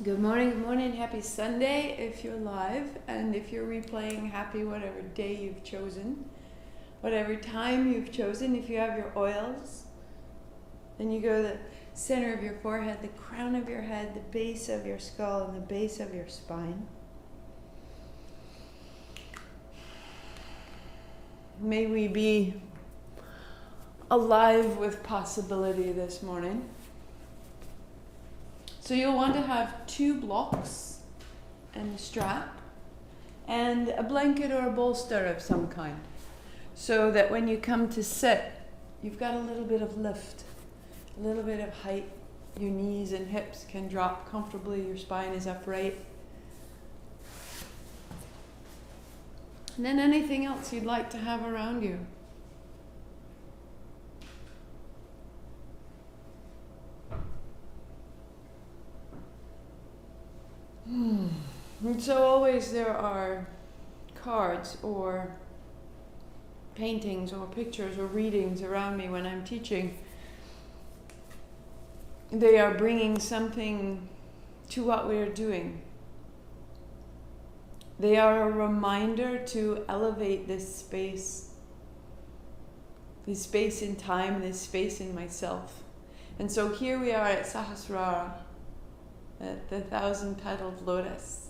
Good morning, happy Sunday if you're live, and if you're replaying, happy whatever day you've chosen, whatever time you've chosen. If you have your oils, then you go to the center of your forehead, the crown of your head, the base of your skull, and the base of your spine. May we be alive with possibility this morning. So you'll want to have 2 blocks and a strap and a blanket or a bolster of some kind, so that when you come to sit, you've got a little bit of lift, a little bit of height. Your knees and hips can drop comfortably, your spine is upright. And then anything else you'd like to have around you. And so always there are cards or paintings or pictures or readings around me when I'm teaching. They are bringing something to what we're doing. They are a reminder to elevate this space in time, this space in myself. And so here we are at Sahasrara, at the 1,000-petaled lotus.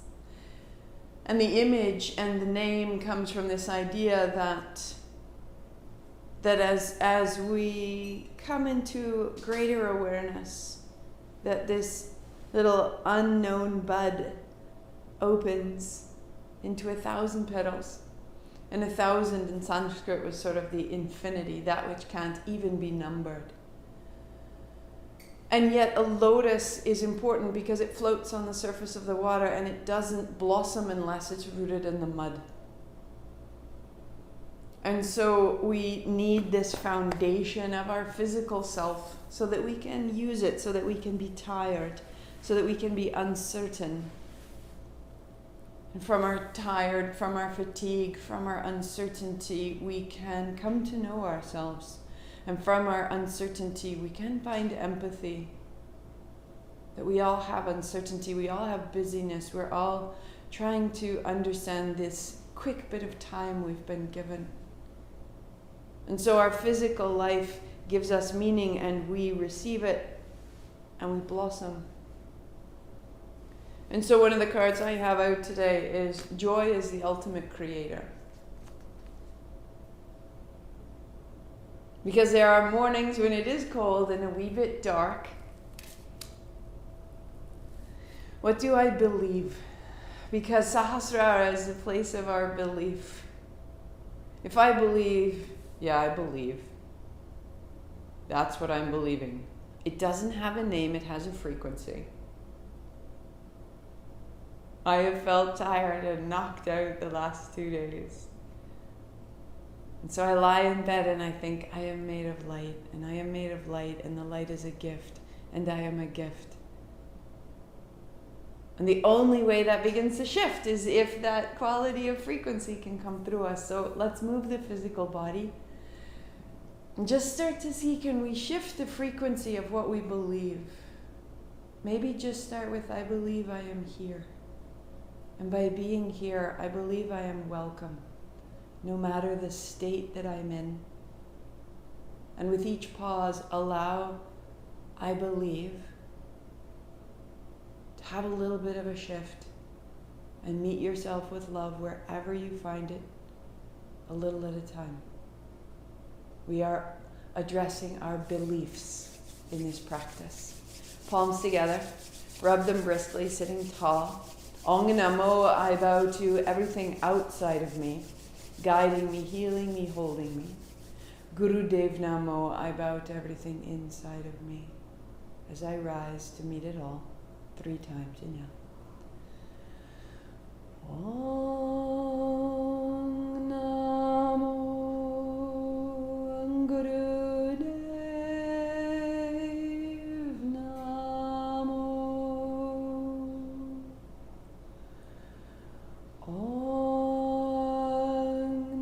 And the image and the name comes from this idea that as we come into greater awareness, that this little unknown bud opens into 1,000 petals. And 1,000 in Sanskrit was sort of the infinity, that which can't even be numbered. And yet a lotus is important because it floats on the surface of the water and it doesn't blossom unless it's rooted in the mud. And so we need this foundation of our physical self so that we can use it, so that we can be tired, so that we can be uncertain. And from our tired, from our fatigue, from our uncertainty, we can come to know ourselves. And from our uncertainty, we can find empathy. That we all have uncertainty, we all have busyness, we're all trying to understand this quick bit of time we've been given. And so our physical life gives us meaning and we receive it and we blossom. And so one of the cards I have out today is joy is the ultimate creator. Because there are mornings when it is cold and a wee bit dark. What do I believe? Because Sahasrara is the place of our belief. If I believe, yeah, I believe. That's what I'm believing. It doesn't have a name, it has a frequency. I have felt tired and knocked out the last 2 days. And so I lie in bed and I think, I am made of light, and I am made of light, and the light is a gift, and I am a gift. And the only way that begins to shift is if that quality of frequency can come through us. So let's move the physical body and just start to see, can we shift the frequency of what we believe? Maybe just start with, I believe I am here. And by being here, I believe I am welcome, no matter the state that I'm in. And with each pause, allow, I believe, to have a little bit of a shift and meet yourself with love wherever you find it, a little at a time. We are addressing our beliefs in this practice. Palms together, rub them briskly, sitting tall. Ong Namo, I bow to everything outside of me, guiding me, healing me, holding me. Guru Dev Namo, I bow to everything inside of me as I rise to meet it all. 3 times, inhale. Ong Namo Guru Dev Namo. Ong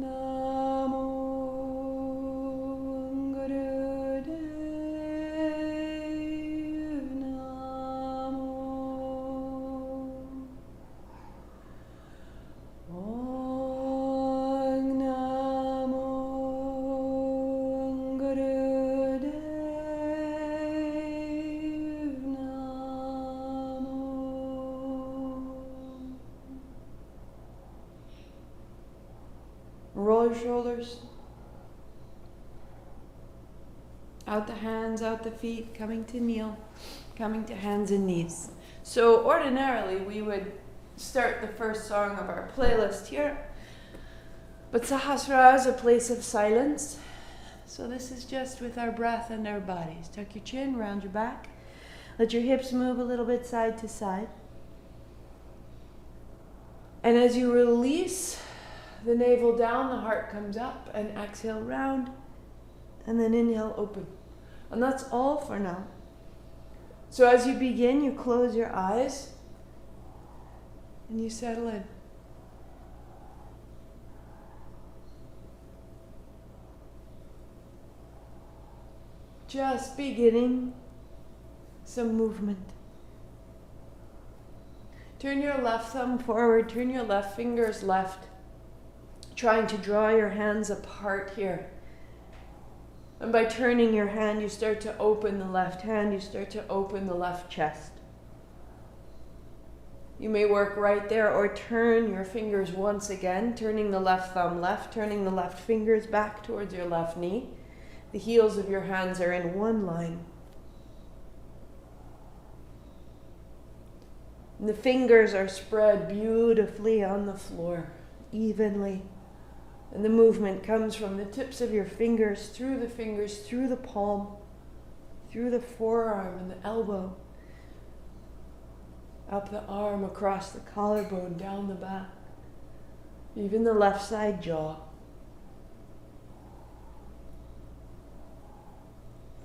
Namo Guru Dev the shoulders. Out the hands, out the feet, coming to kneel, coming to hands and knees. So ordinarily we would start the first song of our playlist here. But Sahasrara is a place of silence. So this is just with our breath and our bodies. Tuck your chin, round your back. Let your hips move a little bit side to side. And as you release the navel down, the heart comes up, and exhale round, and then inhale open. And that's all for now. So as you begin, you close your eyes and you settle in. Just beginning some movement. Turn your left thumb forward, turn your left fingers left, trying to draw your hands apart here. And by turning your hand, you start to open the left hand, you start to open the left chest. You may work right there or turn your fingers once again, turning the left thumb left, turning the left fingers back towards your left knee. The heels of your hands are in one line. And the fingers are spread beautifully on the floor, evenly. And the movement comes from the tips of your fingers, through the palm, through the forearm and the elbow, up the arm, across the collarbone, down the back, even the left side jaw.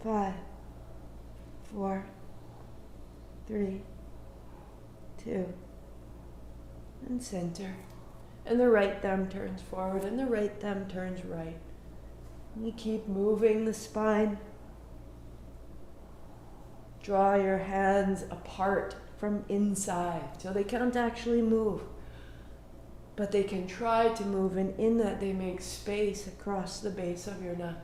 5, 4, 3, 2, and center. And the right thumb turns forward and the right thumb turns right. And you keep moving the spine. Draw your hands apart from inside so they can't actually move. But they can try to move, and in that they make space across the base of your neck.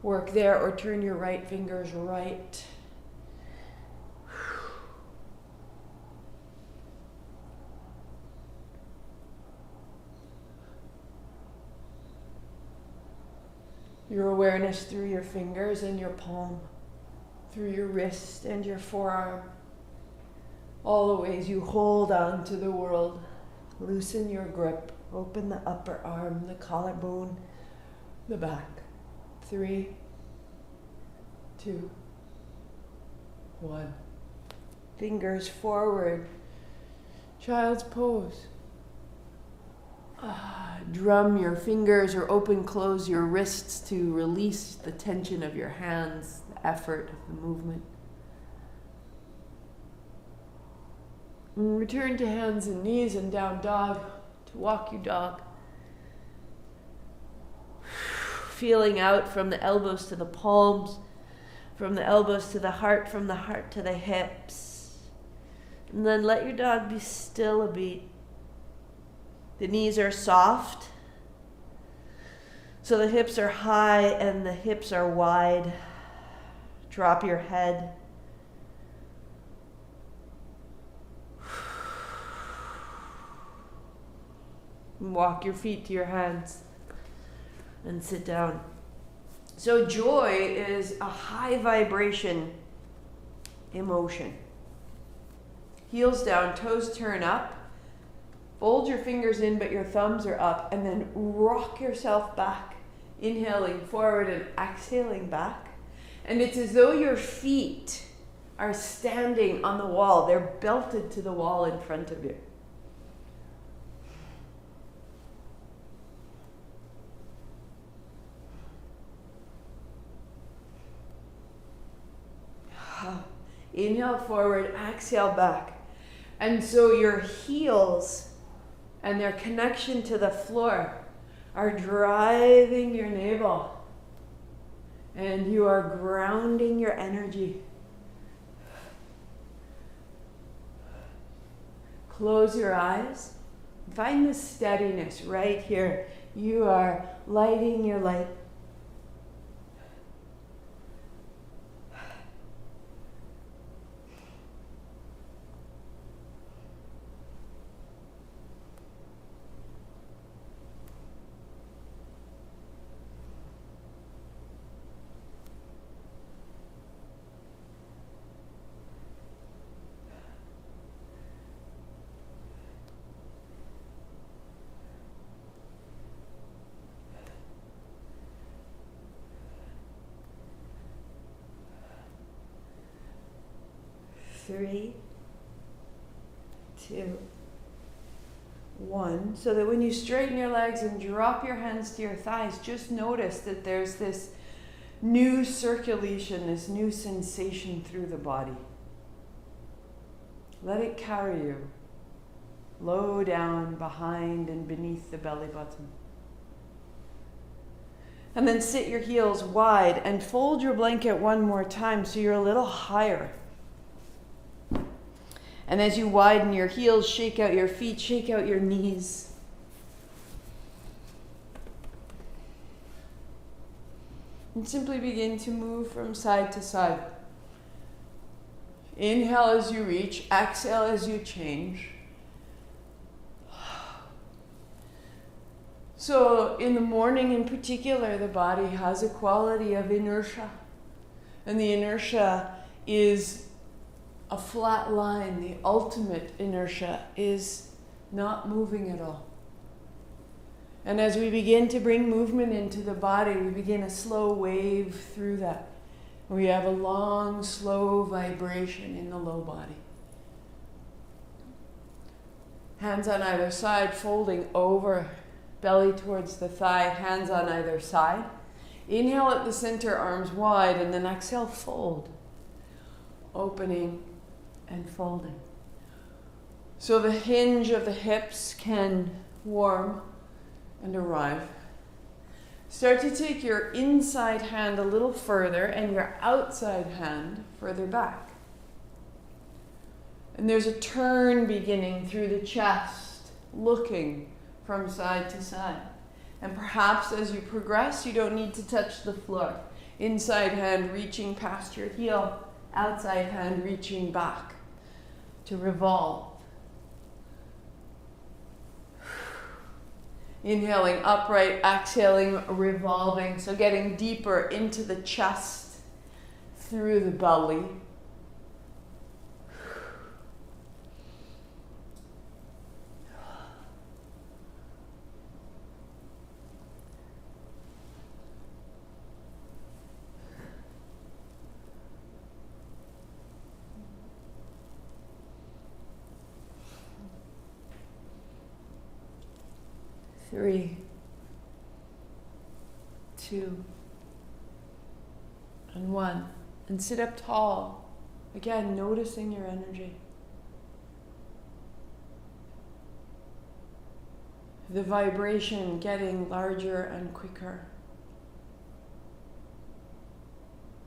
Work there, or turn your right fingers right. Your awareness through your fingers and your palm, through your wrist and your forearm, all the ways you hold on to the world. Loosen your grip, open the upper arm, the collarbone, the back. 3, 2, 1. Fingers forward, child's pose. Drum your fingers or close your wrists to release the tension of your hands, the effort of the movement. And return to hands and knees and down dog, to walk your dog. Feeling out from the elbows to the palms, from the elbows to the heart, from the heart to the hips. And then let your dog be still a beat. The knees are soft, so the hips are high and the hips are wide. Drop your head. And walk your feet to your hands and sit down. So joy is a high vibration emotion. Heels down, toes turn up. Fold your fingers in, but your thumbs are up, and then rock yourself back, inhaling forward and exhaling back. And it's as though your feet are standing on the wall. They're belted to the wall in front of you. Inhale forward, exhale back. And so your heels and their connection to the floor are driving your navel. And you are grounding your energy. Close your eyes. Find the steadiness right here. You are lighting your light. 3, 2, 1. So that when you straighten your legs and drop your hands to your thighs, just notice that there's this new circulation, this new sensation through the body. Let it carry you low down, behind and beneath the belly button. And then sit your heels wide and fold your blanket one more time so you're a little higher. And as you widen your heels, shake out your feet, shake out your knees. And simply begin to move from side to side. Inhale as you reach, exhale as you change. So in the morning in particular, the body has a quality of inertia. And the inertia is a flat line. The ultimate inertia is not moving at all. And as we begin to bring movement into the body, we begin a slow wave through that. We have a long, slow vibration in the low body. Hands on either side, folding over, belly towards the thigh, hands on either side. Inhale at the center, arms wide, and then exhale, fold. Opening and folding. So the hinge of the hips can warm and arrive. Start to take your inside hand a little further and your outside hand further back. And there's a turn beginning through the chest, looking from side to side. And perhaps as you progress, you don't need to touch the floor. Inside hand reaching past your heel, outside hand reaching back to revolve. Inhaling upright, exhaling, revolving. So getting deeper into the chest, through the belly. Three, 2, and 1. And sit up tall. Again, noticing your energy. The vibration getting larger and quicker.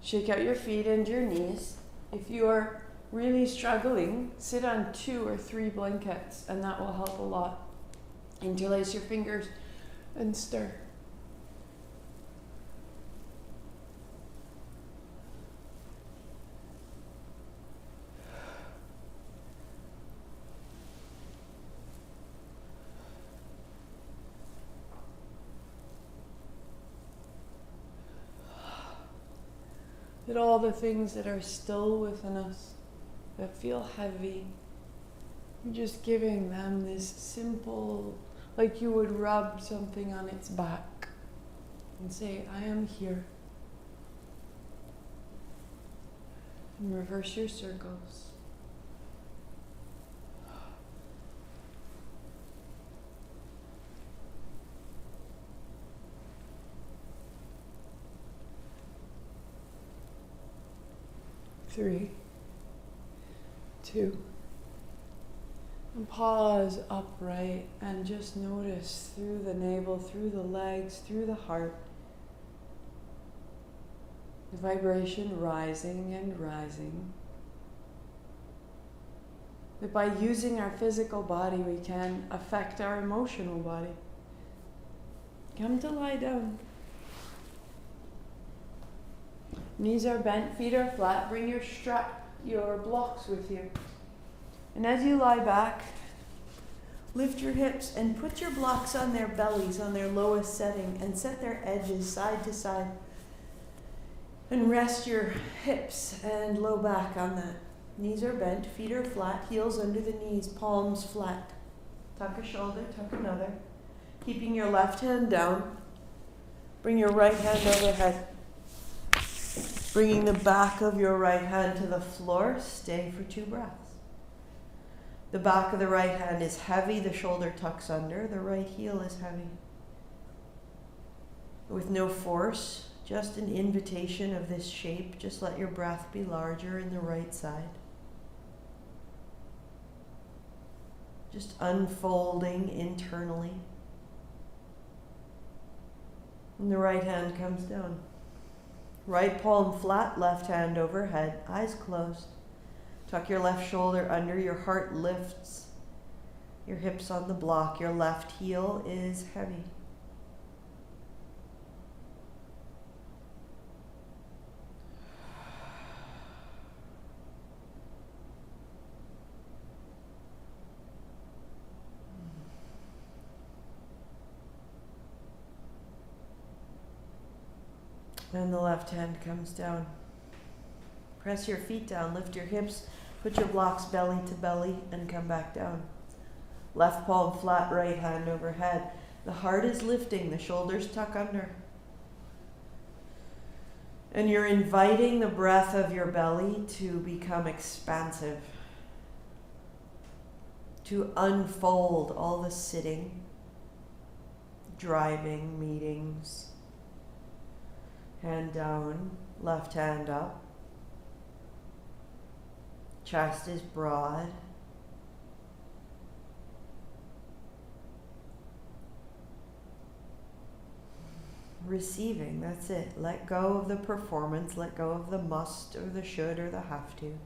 Shake out your feet and your knees. If you are really struggling, sit on 2 or 3 blankets, and that will help a lot. Interlace your fingers and stir. That all the things that are still within us, that feel heavy, just giving them this simple, like you would rub something on its back and say, I am here. And reverse your circles. Three, 2, and pause upright and just notice through the navel, through the legs, through the heart, the vibration rising and rising. That by using our physical body, we can affect our emotional body. Come to lie down. Knees are bent, feet are flat. Bring your blocks with you. And as you lie back, lift your hips and put your blocks on their bellies, on their lowest setting, and set their edges side to side. And rest your hips and low back on that. Knees are bent, feet are flat, heels under the knees, palms flat. Tuck a shoulder, tuck another. Keeping your left hand down. Bring your right hand overhead. Bringing the back of your right hand to the floor, stay for 2 breaths. The back of the right hand is heavy, the shoulder tucks under, the right heel is heavy. With no force, just an invitation of this shape, just let your breath be larger in the right side. Just unfolding internally. And the right hand comes down. Right palm flat, left hand overhead, eyes closed. Tuck your left shoulder under, your heart lifts. Your hips on the block, your left heel is heavy. And the left hand comes down. Press your feet down, lift your hips, put your blocks belly to belly and come back down. Left palm flat, right hand overhead. The heart is lifting, the shoulders tuck under. And you're inviting the breath of your belly to become expansive, to unfold all the sitting, driving, meetings. Hand down, left hand up. Chest is broad. Receiving, that's it. Let go of the performance, let go of the must or the should or the have to.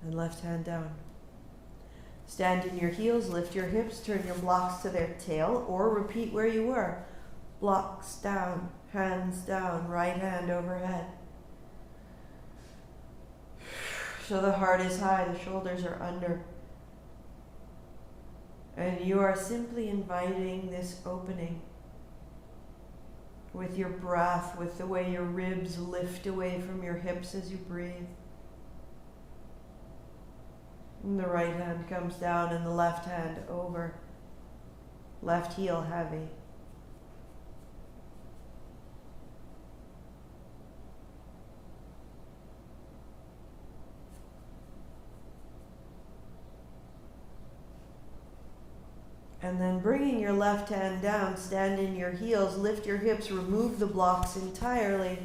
And left hand down. Stand in your heels, lift your hips, turn your blocks to their tail, or repeat where you were. Blocks down, hands down, right hand overhead. So the heart is high, the shoulders are under. And you are simply inviting this opening with your breath, with the way your ribs lift away from your hips as you breathe. And the right hand comes down and the left hand over. Left heel heavy. And then bringing your left hand down, stand in your heels, lift your hips, remove the blocks entirely,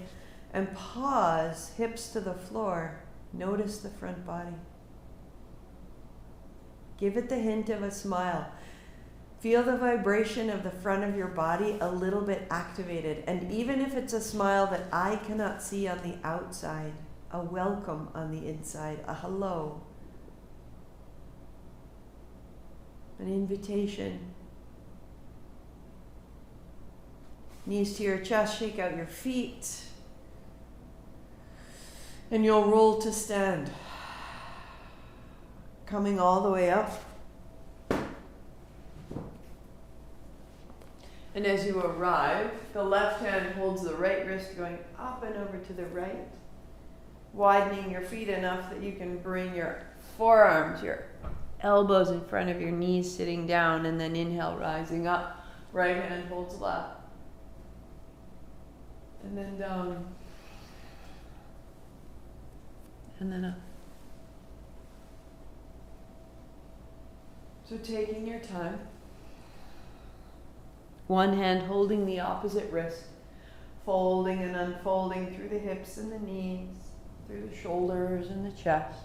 and pause, hips to the floor. Notice the front body. Give it the hint of a smile. Feel the vibration of the front of your body a little bit activated. And even if it's a smile that I cannot see on the outside, a welcome on the inside, a hello. An invitation. Knees to your chest, shake out your feet. And you'll roll to stand. Coming all the way up. And as you arrive, the left hand holds the right wrist going up and over to the right, widening your feet enough that you can bring your forearms, your elbows in front of your knees, sitting down, and then inhale, rising up. Right hand holds left. And then down. And then up. So taking your time. One hand holding the opposite wrist, folding and unfolding through the hips and the knees, through the shoulders and the chest.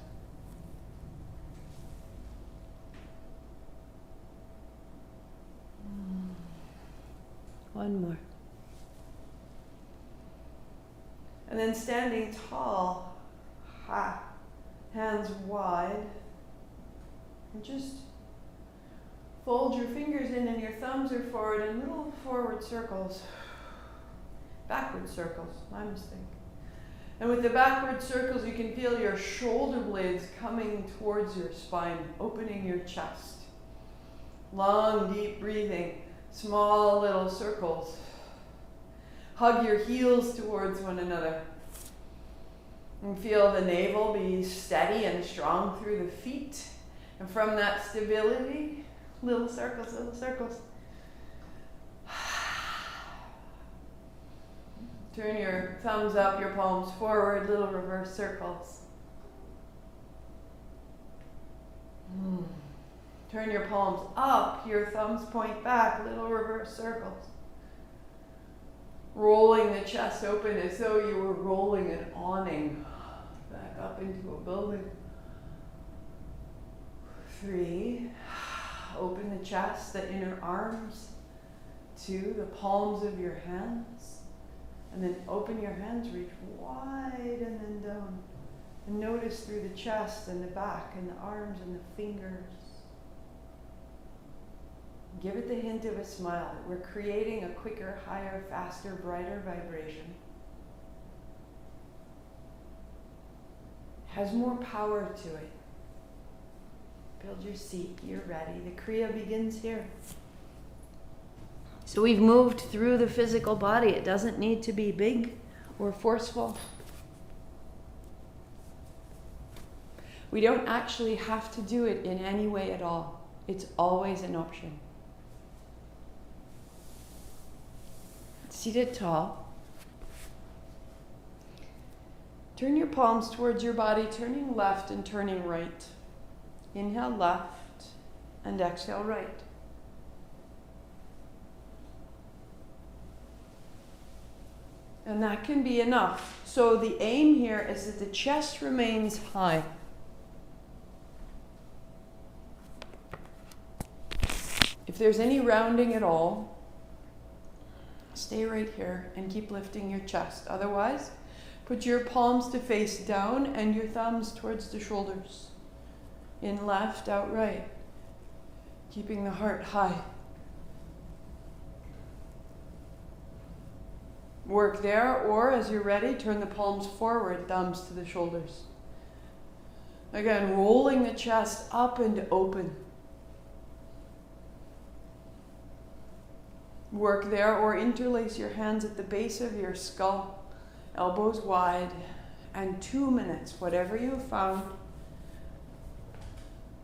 One more. And then standing tall, hands wide, and just fold your fingers in and your thumbs are forward in little forward circles. Backward circles, my mistake. And with the backward circles, you can feel your shoulder blades coming towards your spine, opening your chest. Long, deep breathing, small little circles. Hug your heels towards one another. And feel the navel be steady and strong through the feet. And from that stability, little circles, little circles. Turn your thumbs up, your palms forward, little reverse circles. Turn your palms up, your thumbs point back, little reverse circles. Rolling the chest open as though you were rolling an awning back up into a building. 3, open the chest, the inner arms. 2, the palms of your hands. And then open your hands, reach wide and then down. And notice through the chest and the back and the arms and the fingers. Give it the hint of a smile. We're creating a quicker, higher, faster, brighter vibration. Has more power to it. Build your seat. You're ready. The Kriya begins here. So we've moved through the physical body. It doesn't need to be big or forceful. We don't actually have to do it in any way at all. It's always an option. Seated tall. Turn your palms towards your body, turning left and turning right. Inhale left and exhale right. And that can be enough. So the aim here is that the chest remains high. If there's any rounding at all, stay right here and keep lifting your chest. Otherwise, put your palms to face down and your thumbs towards the shoulders. In left, out right. Keeping the heart high. Work there, or as you're ready, turn the palms forward, thumbs to the shoulders. Again, rolling the chest up and open. Work there, or interlace your hands at the base of your skull, elbows wide, and 2 minutes, whatever you found.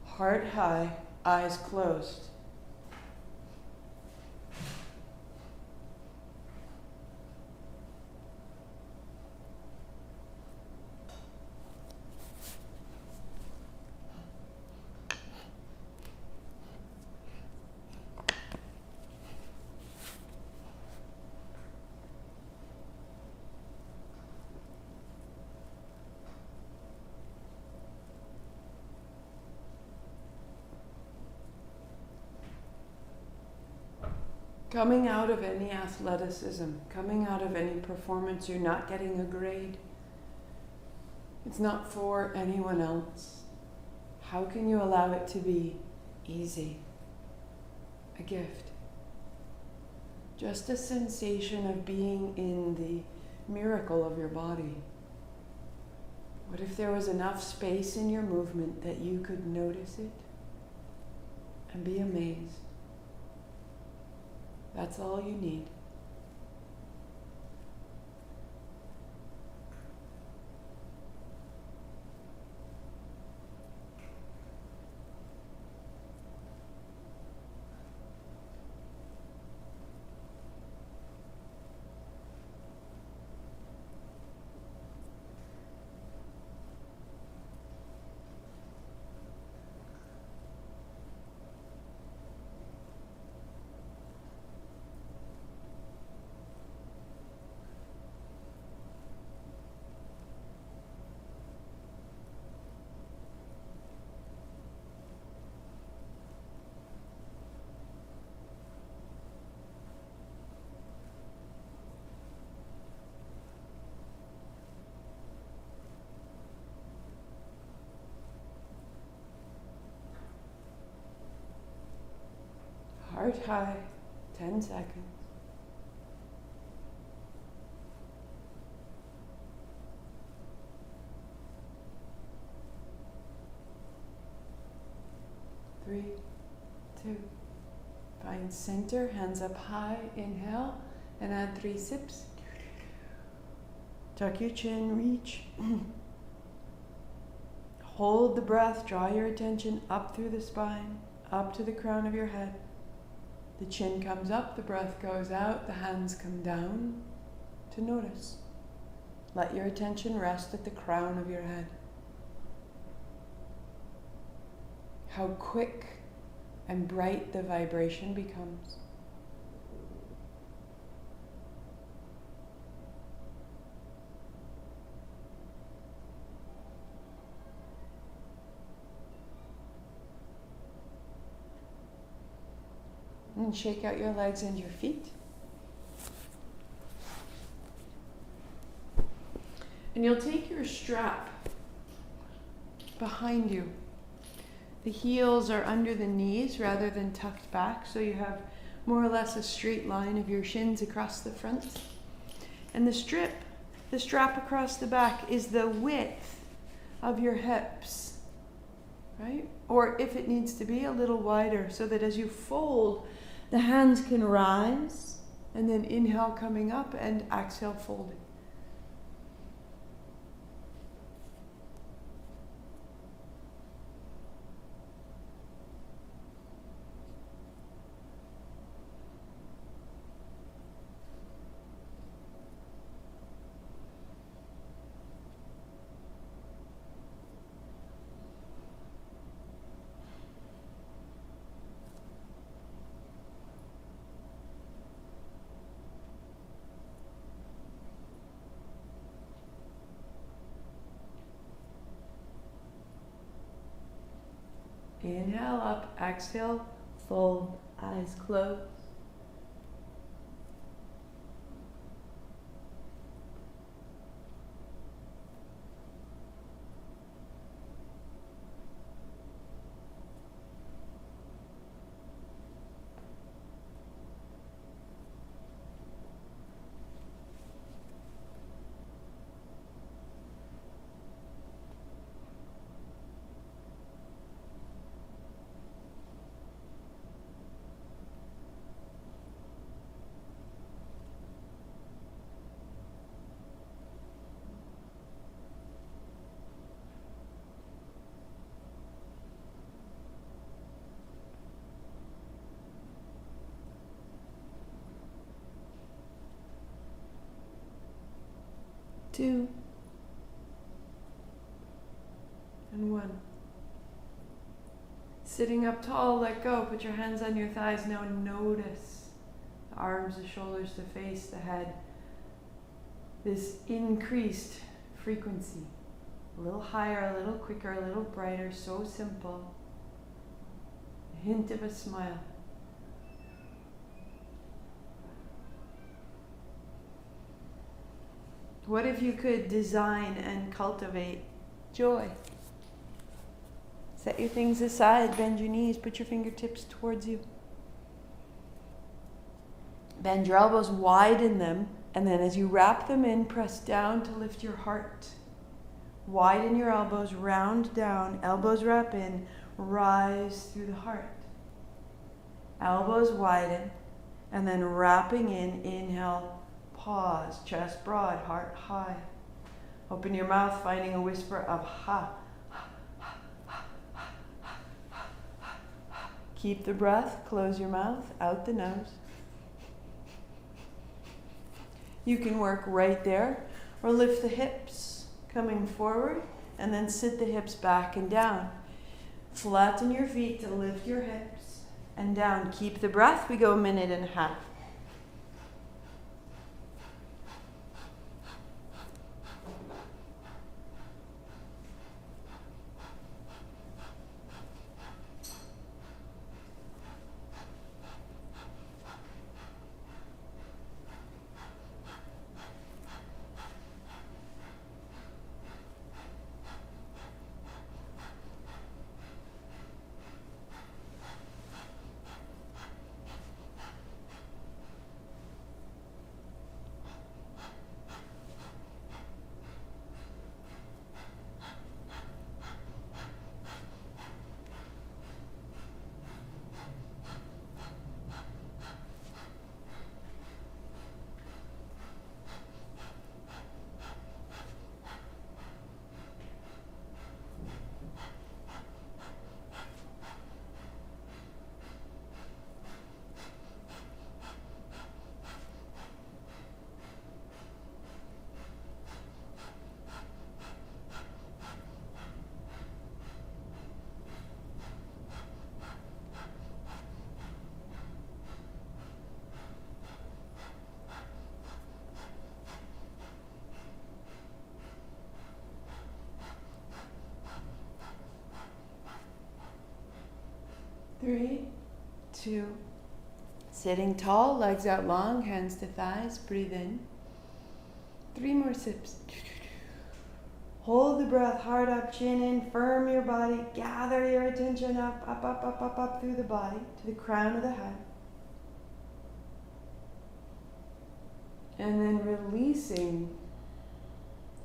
Heart high, eyes closed. Coming out of any athleticism, coming out of any performance, you're not getting a grade. It's not for anyone else. How can you allow it to be easy? A gift. Just a sensation of being in the miracle of your body. What if there was enough space in your movement that you could notice it and be amazed? That's all you need. Heart high, 10 seconds. Three, 2, find center, hands up high, inhale, and add 3 sips. Tuck your chin, reach. Hold the breath, draw your attention up through the spine, up to the crown of your head. The chin comes up, the breath goes out, the hands come down to to notice. Let your attention rest at the crown of your head. How quick and bright the vibration becomes. And shake out your legs and your feet. And you'll take your strap behind you. The heels are under the knees rather than tucked back, so you have more or less a straight line of your shins across the front. And the strap across the back is the width of your hips, right? Or if it needs to be, a little wider, so that as you fold, the hands can rise, and then inhale coming up and exhale folding. Inhale up, exhale, fold, eyes closed. Two, and one. Sitting up tall, let go. Put your hands on your thighs. Now notice the arms, the shoulders, the face, the head. This increased frequency. A little higher, a little quicker, a little brighter. So simple. A hint of a smile. What if you could design and cultivate joy? Set your things aside, bend your knees, put your fingertips towards you. Bend your elbows, widen them, and then as you wrap them in, press down to lift your heart. Widen your elbows, round down, elbows wrap in, rise through the heart. Elbows widen, and then wrapping in, inhale, pause, chest broad, heart high. Open your mouth, finding a whisper of ha. Keep the breath, close your mouth, out the nose. You can work right there, or lift the hips, coming forward, and then sit the hips back and down. Flatten your feet to lift your hips, and down. Keep the breath, we go 1.5 minutes. 3, 2. Sitting tall, legs out long, hands to thighs, breathe in. 3 more sips. Hold the breath, heart up, chin in, firm your body, gather your attention up, up, up, up, up, up through the body to the crown of the head. And then releasing,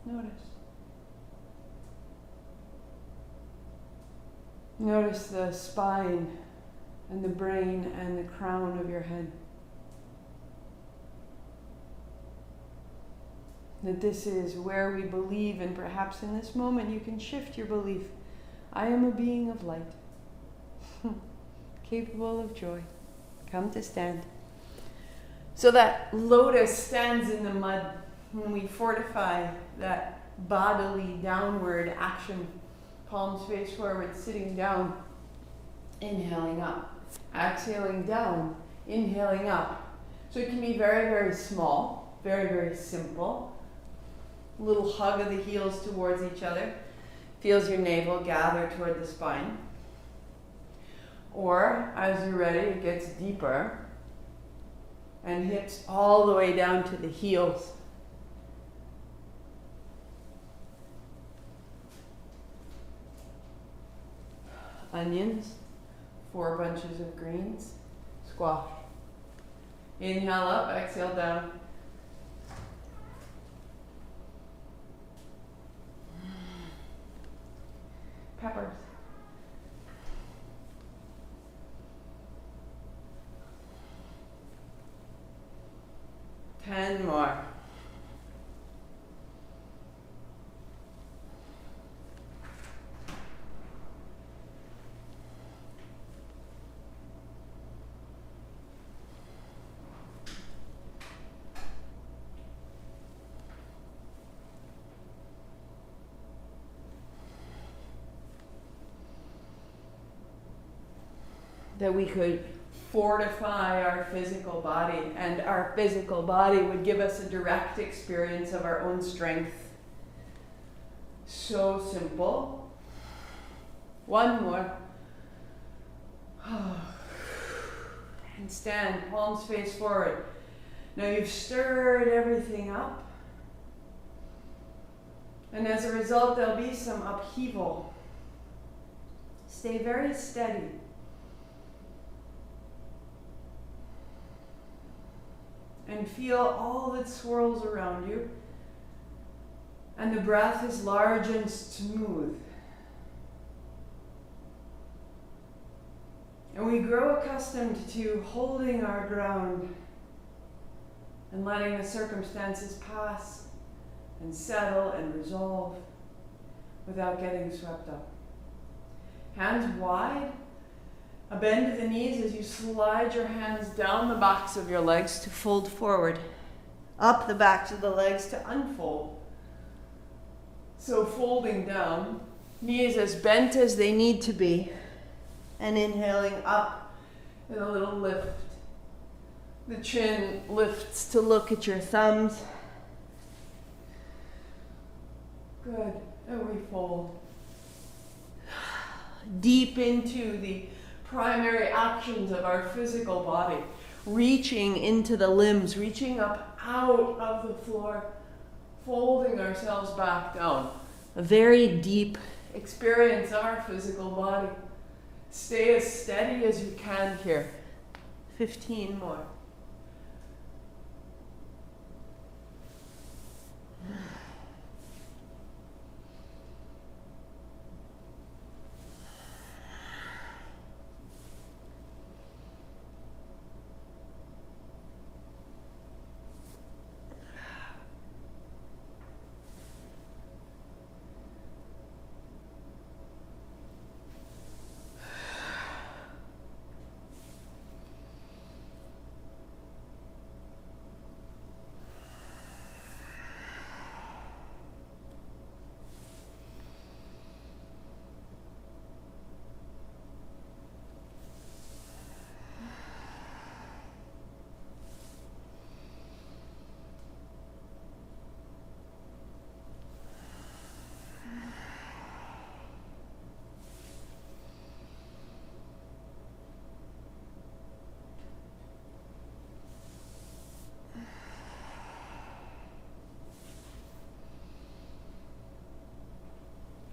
notice. Notice the spine and the brain and the crown of your head. That this is where we believe, and perhaps in this moment you can shift your belief. I am a being of light, capable of joy. Come to stand. So that lotus stands in the mud when we fortify that bodily downward action. Palms face forward, sitting down, inhaling up, exhaling down, inhaling up. So it can be very, very small, very, very simple. Little hug of the heels towards each other. Feels your navel gather toward the spine. Or, as you're ready, it gets deeper and hips all the way down to the heels. Onions, 4 bunches of greens, squash. Inhale up, exhale down. Peppers. Ten more. That we could fortify our physical body, and our physical body would give us a direct experience of our own strength. So simple. One more. And stand, palms face forward. Now you've stirred everything up. And as a result, there'll be some upheaval. Stay very steady. And feel all that swirls around you. And the breath is large and smooth. And we grow accustomed to holding our ground and letting the circumstances pass and settle and resolve without getting swept up. Hands wide. A bend of the knees as you slide your hands down the backs of your legs to fold forward. Up the backs of the legs to unfold. So folding down, knees as bent as they need to be. And inhaling up in a little lift. The chin lifts to look at your thumbs. Good. And we fold. Deep into the primary actions of our physical body, reaching into the limbs, reaching up out of the floor, folding ourselves back down. A very deep experience of our physical body. Stay as steady as you can here. 15 more.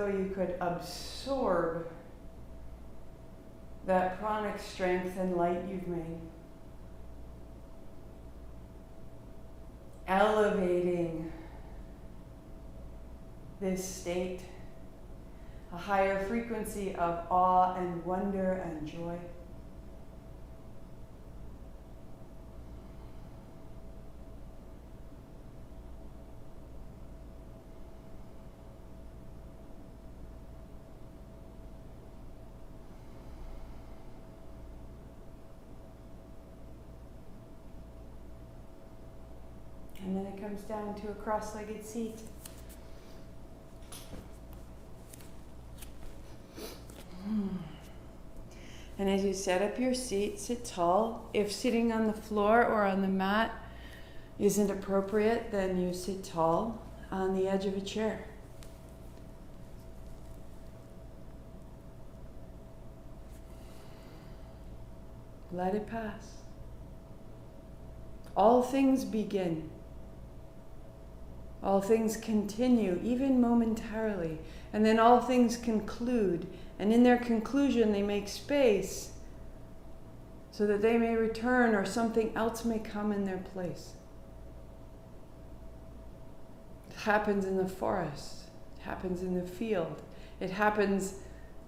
though you could absorb that pranic strength and light you've made. Elevating this state, a higher frequency of awe and wonder and joy. And then it comes down to a cross-legged seat. And as you set up your seat, sit tall. If sitting on the floor or on the mat isn't appropriate, then you sit tall on the edge of a chair. Let it pass. All things begin. All things continue, even momentarily. And then all things conclude. And in their conclusion, they make space so that they may return or something else may come in their place. It happens in the forest. It happens in the field. It happens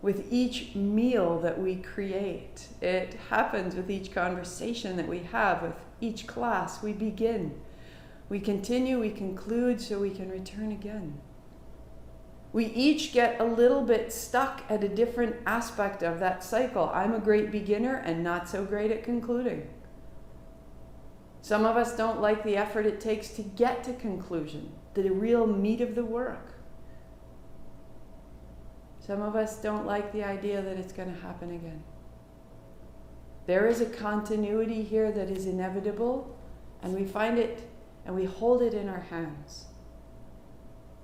with each meal that we create. It happens with each conversation that we have, with each class. We begin. We continue, we conclude, so we can return again. We each get a little bit stuck at a different aspect of that cycle. I'm a great beginner and not so great at concluding. Some of us don't like the effort it takes to get to conclusion, the real meat of the work. Some of us don't like the idea that it's going to happen again. There is a continuity here that is inevitable, and we find it and we hold it in our hands.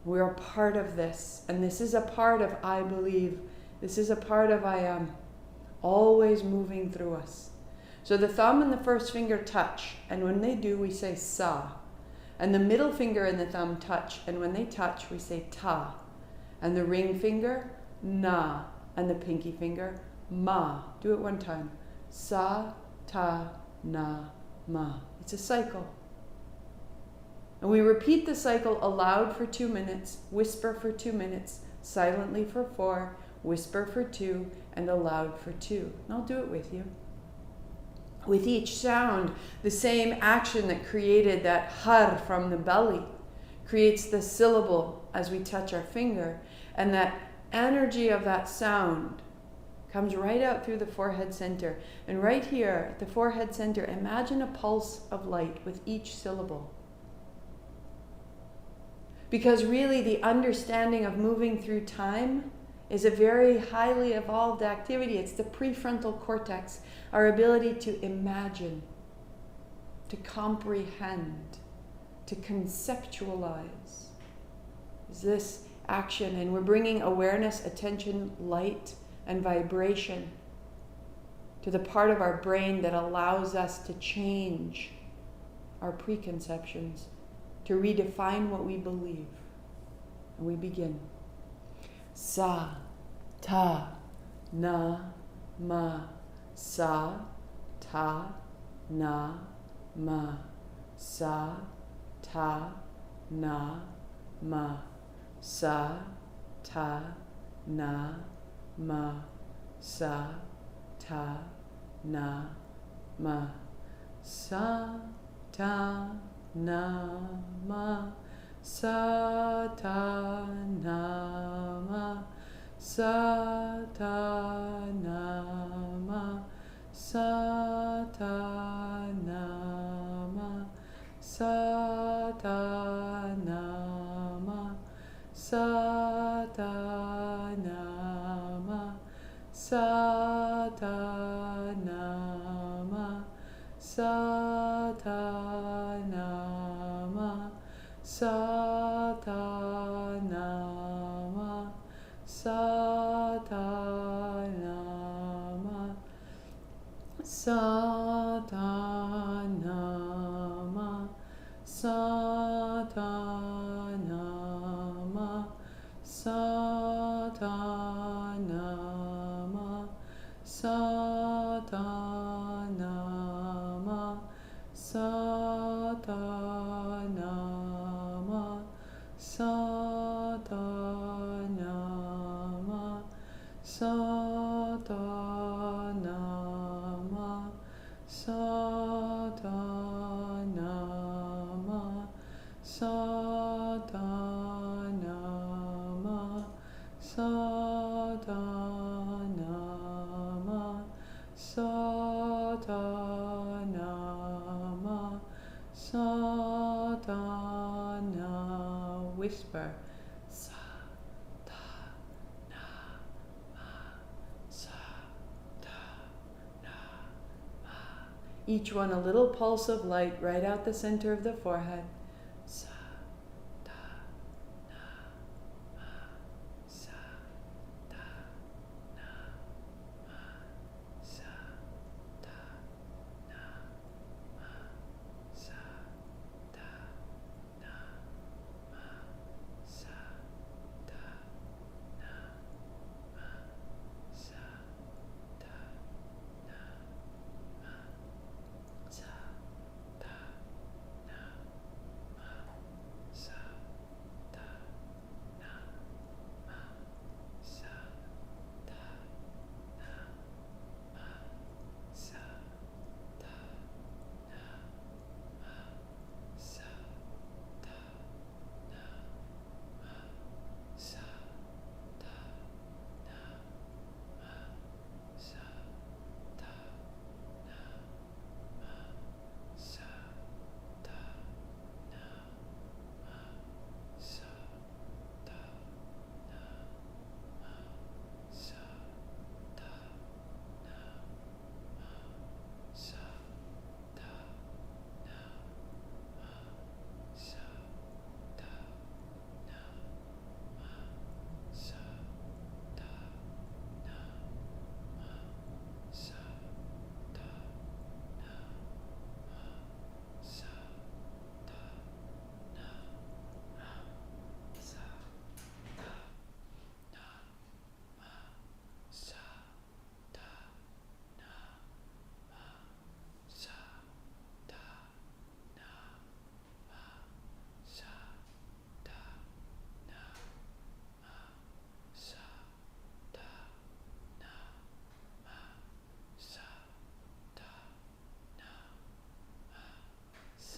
We are part of this, and this is a part of I believe. This is a part of I am, always moving through us. So the thumb and the first finger touch, and when they do, we say sa. And the middle finger and the thumb touch, and when they touch, we say ta. And the ring finger, na, and the pinky finger, ma. Do it one time. Sa, ta, na, ma. It's a cycle. And we repeat the cycle aloud for 2 minutes, whisper for 2 minutes, silently for 4, whisper for 2, and aloud for 2. And I'll do it with you. With each sound, the same action that created that har from the belly creates the syllable as we touch our finger, and that energy of that sound comes right out through the forehead center. And right here at the forehead center, imagine a pulse of light with each syllable. Because really the understanding of moving through time is a very highly evolved activity. It's the prefrontal cortex, our ability to imagine, to comprehend, to conceptualize. Is this action, and we're bringing awareness, attention, light, and vibration to the part of our brain that allows us to change our preconceptions, to redefine what we believe. And we begin. Sa, ta, na, ma. Sa, ta, na, ma. Sa, ta, na, ma. Sa, ta, na, ma. Sa, ta, na, ma. Sa, ta, na, ma. Sa, ta, na, ma. Sa, ta, na, ma. Sa, ta, na, ma. Sa, ta, na, ma. Sa, ta, na, ma. Sa, ta, na, ma. Sa, ta, na, ma. Sa, ta, na, ma. Sa, ta, na, ma. Sa, ta, na, ma. Sa, ta, na, ma. Sa, Sadanama, Sadanama, Sadanama, Sadanama, Sadanama, Sadhana. Whisper. Each one a little pulse of light right out the center of the forehead.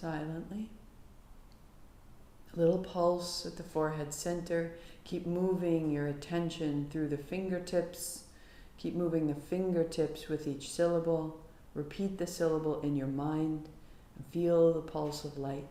Silently. A little pulse at the forehead center. Keep moving your attention through the fingertips. Keep moving the fingertips with each syllable. Repeat the syllable in your mind and feel the pulse of light.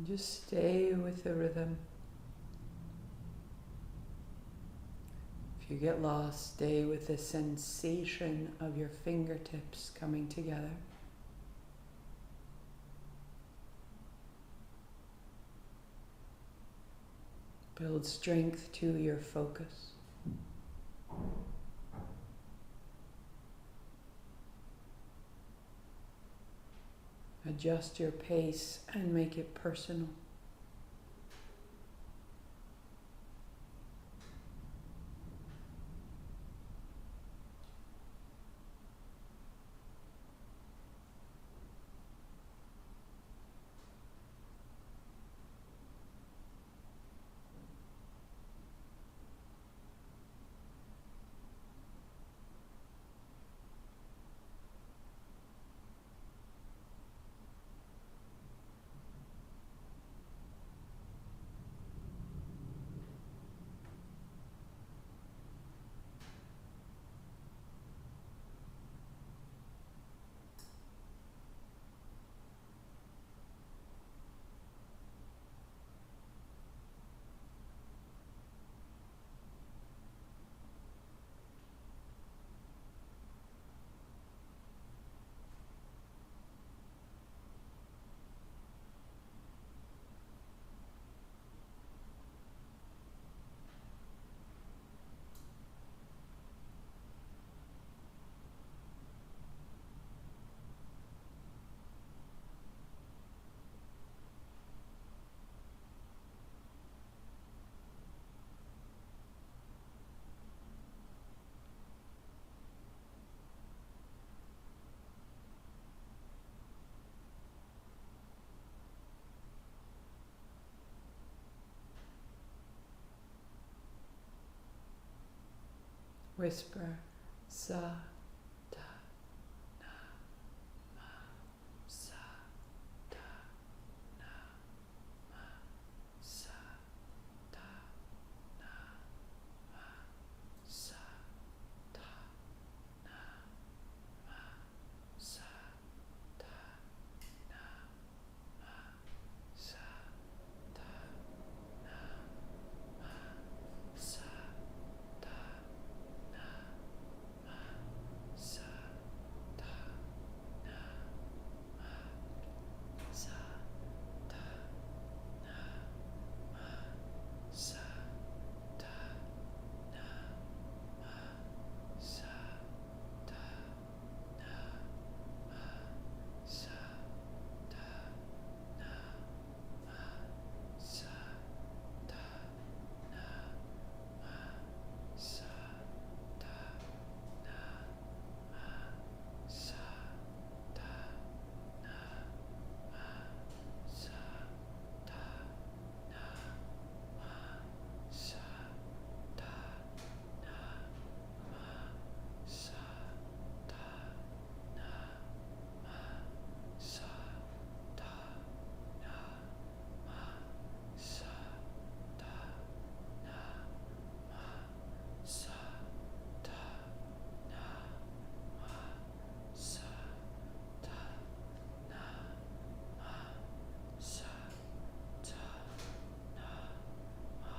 Just stay with the rhythm. If you get lost, stay with the sensation of your fingertips coming together. Build strength to your focus. Adjust your pace and make it personal. Whisper, sa, ta, na, ma, sa, ta, na, ma, sa, ta, na, ma, sa, ta, na, ma, sa, ta, na, ma, sa, ta, na, ma,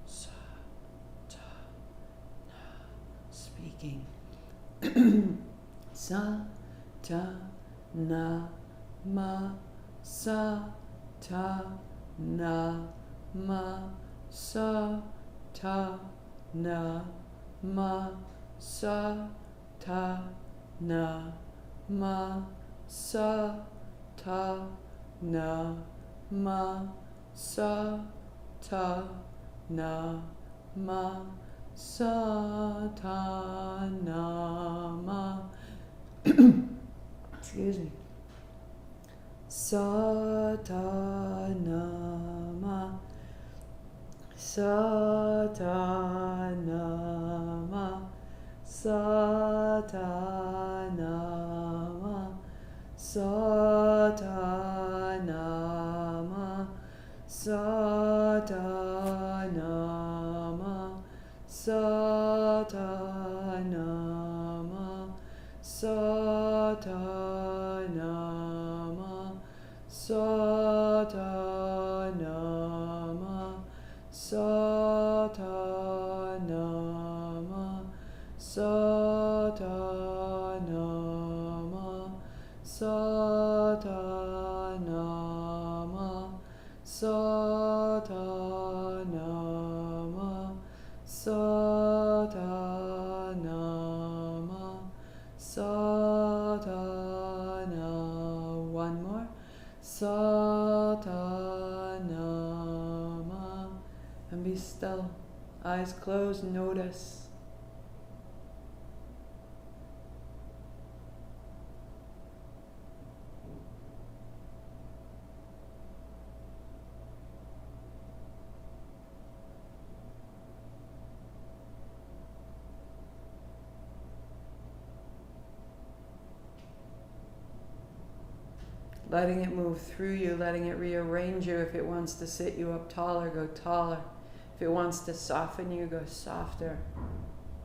sa, ta. Speaking. Sa, ta, na, ma, sa, ta, na, ma, sa, ta, na, ma, sa, ta, na, ma, sa, ta, na, ma, sa, ta, na, ma, Satanama. Excuse me. Satanama. Satanama. Satanama. Satanama. Satanama. Satanama, Satanama, Satanama, Satanama, Satanama, Satanama, Satanama, Satanama, Satanama, One more. Satanama. And be still. Eyes closed, notice. Letting it move through you, letting it rearrange you. If it wants to sit you up taller, go taller. If it wants to soften you, go softer.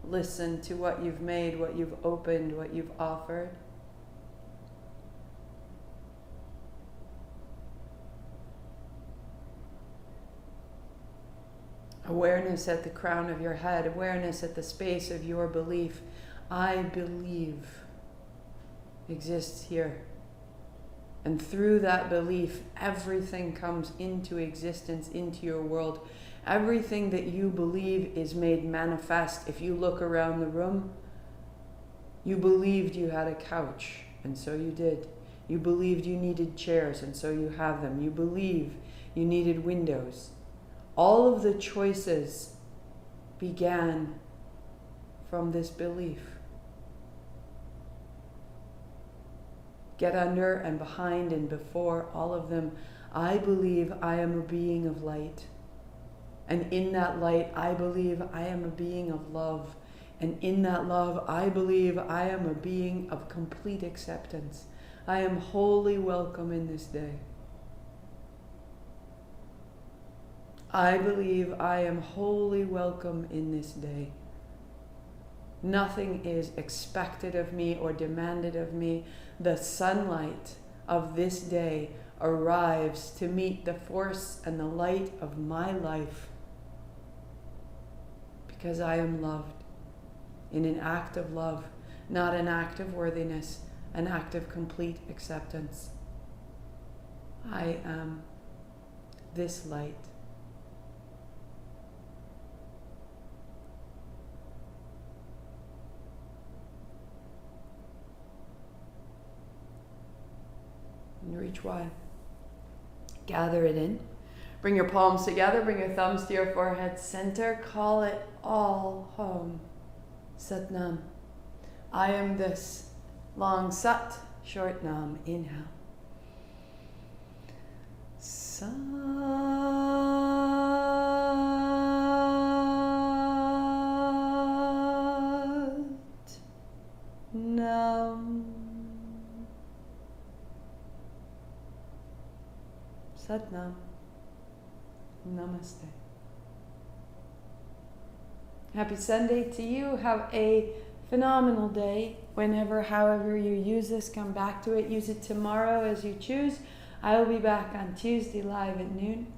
Listen to what you've made, what you've opened, what you've offered. Awareness at the crown of your head, awareness at the space of your belief. I believe exists here. And through that belief, everything comes into existence, into your world. Everything that you believe is made manifest. If you look around the room, you believed you had a couch, and so you did. You believed you needed chairs, and so you have them. You believe you needed windows. All of the choices began from this belief. Get under and behind and before all of them. I believe I am a being of light. And in that light, I believe I am a being of love. And in that love, I believe I am a being of complete acceptance. I am wholly welcome in this day. I believe I am wholly welcome in this day. Nothing is expected of me or demanded of me. The sunlight of this day arrives to meet the force and the light of my life because I am loved in an act of love, not an act of worthiness, an act of complete acceptance. I am this light. And reach wide. Gather it in. Bring your palms together. Bring your thumbs to your forehead center. Call it all home. Sat Nam. I am this. Long Sat, short Nam. Inhale. Sat Nam. Sat Nam. Namaste. Happy Sunday to you. Have a phenomenal day. Whenever, however you use this, come back to it. Use it tomorrow as you choose. I will be back on Tuesday live at noon,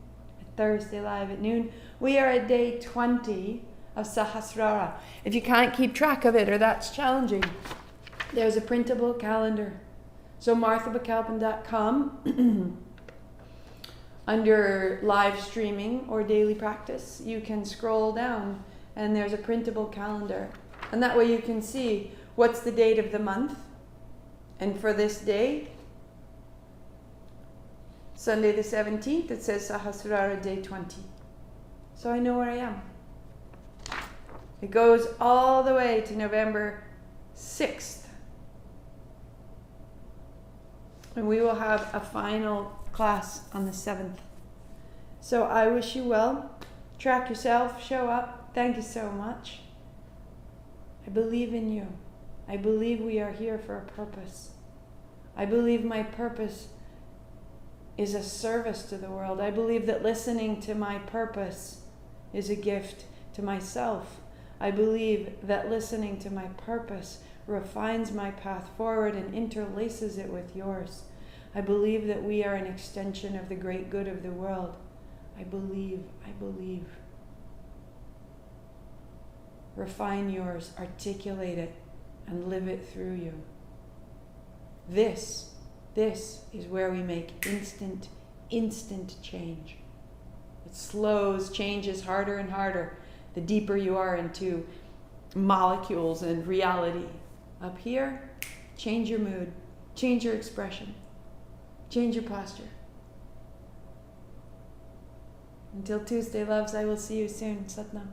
Thursday live at noon. We are at day 20 of Sahasrara. If you can't keep track of it or that's challenging, there's a printable calendar. So marthabakalpan.com under live streaming or daily practice, you can scroll down and there's a printable calendar. And that way you can see what's the date of the month. And for this day, Sunday the 17th, it says Sahasrara day 20. So I know where I am. It goes all the way to November 6th. And we will have a final class on the 7th. So I wish you well. Track yourself, show up. Thank you so much. I believe in you. I believe we are here for a purpose. I believe my purpose is a service to the world. I believe that listening to my purpose is a gift to myself. I believe that listening to my purpose refines my path forward and interlaces it with yours. I believe that we are an extension of the great good of the world. I believe. Refine yours, articulate it, and live it through you. This is where we make instant change. It slows, changes harder and harder the deeper you are into molecules and reality. Up here, change your mood, change your expression. Change your posture. Until Tuesday, loves, I will see you soon. Satnam.